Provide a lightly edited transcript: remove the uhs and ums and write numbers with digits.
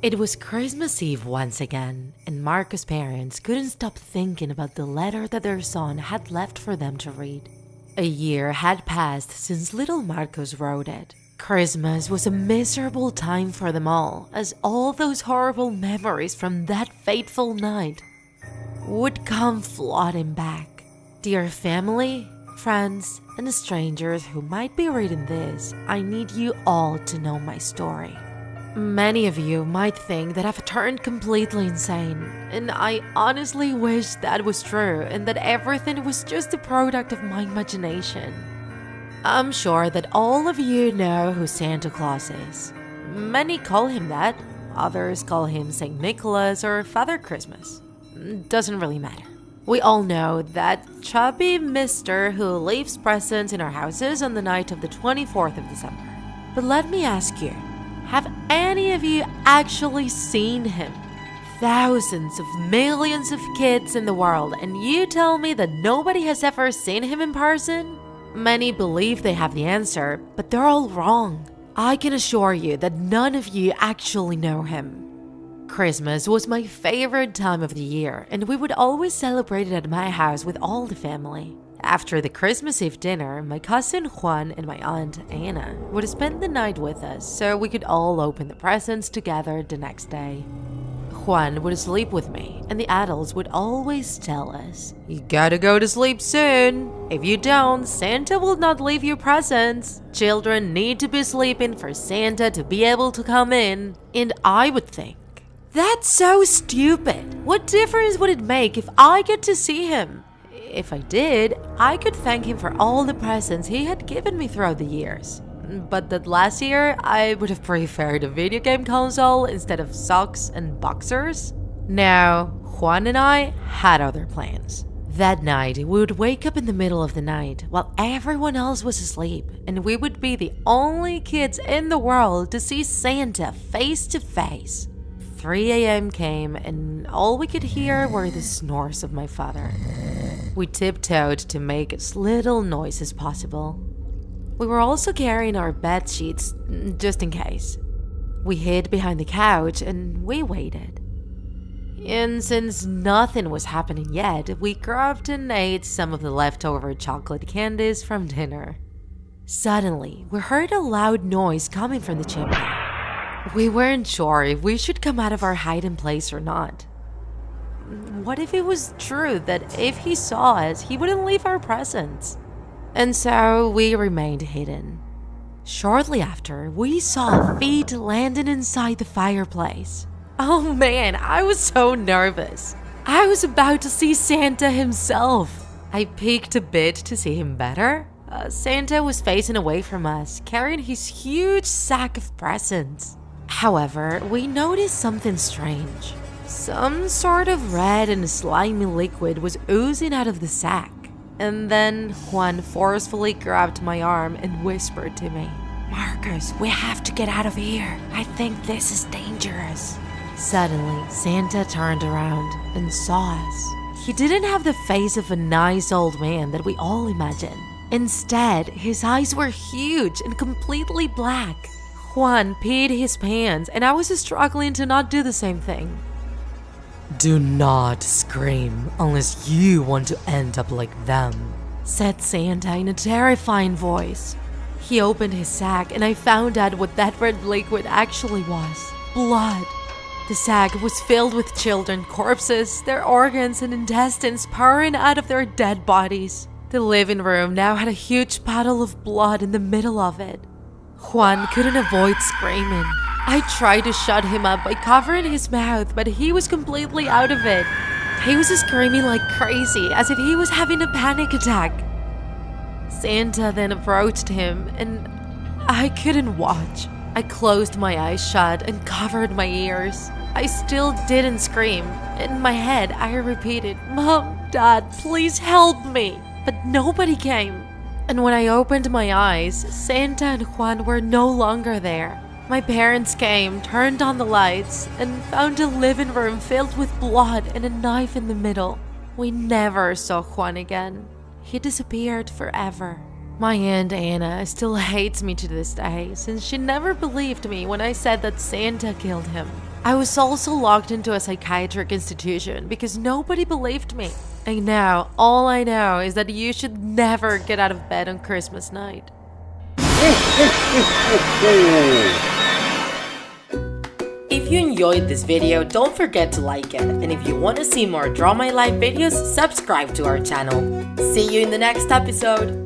It was Christmas Eve once again, and Marco's parents couldn't stop thinking about the letter that their son had left for them to read. A year had passed since little Marcos wrote it. Christmas was a miserable time for them all, as all those horrible memories from that fateful night would come flooding back. Dear family, friends, and strangers who might be reading this, I need you all to know my story. Many of you might think that I've turned completely insane, and I honestly wish that was true and that everything was just a product of my imagination. I'm sure that all of you know who Santa Claus is. Many call him that, others call him St. Nicholas or Father Christmas. Doesn't really matter. We all know that chubby mister who leaves presents in our houses on the night of the 24th of December. But let me ask you, have any of you actually seen him? Thousands of millions of kids in the world, and you tell me that nobody has ever seen him in person? Many believe they have the answer, but they're all wrong. I can assure you that none of you actually know him. Christmas was my favorite time of the year, and we would always celebrate it at my house with all the family. After the Christmas Eve dinner, my cousin Juan and my aunt Anna would spend the night with us so we could all open the presents together the next day. Juan would sleep with me, and the adults would always tell us, "You gotta go to sleep soon. If you don't, Santa will not leave you presents. Children need to be sleeping for Santa to be able to come in." And I would think, that's so stupid. What difference would it make if I get to see him? If I did, I could thank him for all the presents he had given me throughout the years. But that last year, I would have preferred a video game console instead of socks and boxers. Now, Juan and I had other plans. That night, we would wake up in the middle of the night while everyone else was asleep, and we would be the only kids in the world to see Santa face to face. 3 a.m. came, and all we could hear were the snores of my father. We tiptoed to make as little noise as possible. We were also carrying our bed sheets, just in case. We hid behind the couch and we waited. And since nothing was happening yet, we grabbed and ate some of the leftover chocolate candies from dinner. Suddenly, we heard a loud noise coming from the chimney. We weren't sure if we should come out of our hiding place or not. What if it was true that if he saw us, he wouldn't leave our presents? And so we remained hidden. Shortly after, we saw feet landing inside the fireplace. Oh man, I was so nervous. I was about to see Santa himself. I peeked a bit to see him better. Santa was facing away from us, carrying his huge sack of presents. However, we noticed something strange. Some sort of red and slimy liquid was oozing out of the sack. And then Juan forcefully grabbed my arm and whispered to me, "Marcos, we have to get out of here. I think this is dangerous." Suddenly, Santa turned around and saw us. He didn't have the face of a nice old man that we all imagine. Instead, his eyes were huge and completely black. Juan peed his pants, and I was struggling to not do the same thing. "Do not scream unless you want to end up like them," said Santa in a terrifying voice. He opened his sack and I found out what that red liquid actually was. Blood. The sack was filled with children corpses, their organs and intestines pouring out of their dead bodies. The living room now had a huge puddle of blood in the middle of it. Juan couldn't avoid screaming. I tried to shut him up by covering his mouth, but he was completely out of it. He was screaming like crazy, as if he was having a panic attack. Santa then approached him, and I couldn't watch. I closed my eyes shut and covered my ears. I still didn't scream. In my head, I repeated, "Mom, Dad, please help me." But nobody came. And when I opened my eyes, Santa and Juan were no longer there. My parents came, turned on the lights, and found a living room filled with blood and a knife in the middle. We never saw Juan again. He disappeared forever. My Aunt Anna still hates me to this day, since she never believed me when I said that Santa killed him. I was also locked into a psychiatric institution because nobody believed me. And now, all I know is that you should never get out of bed on Christmas night. If you enjoyed this video, don't forget to like it. And if you want to see more Draw My Life videos, subscribe to our channel. See you in the next episode!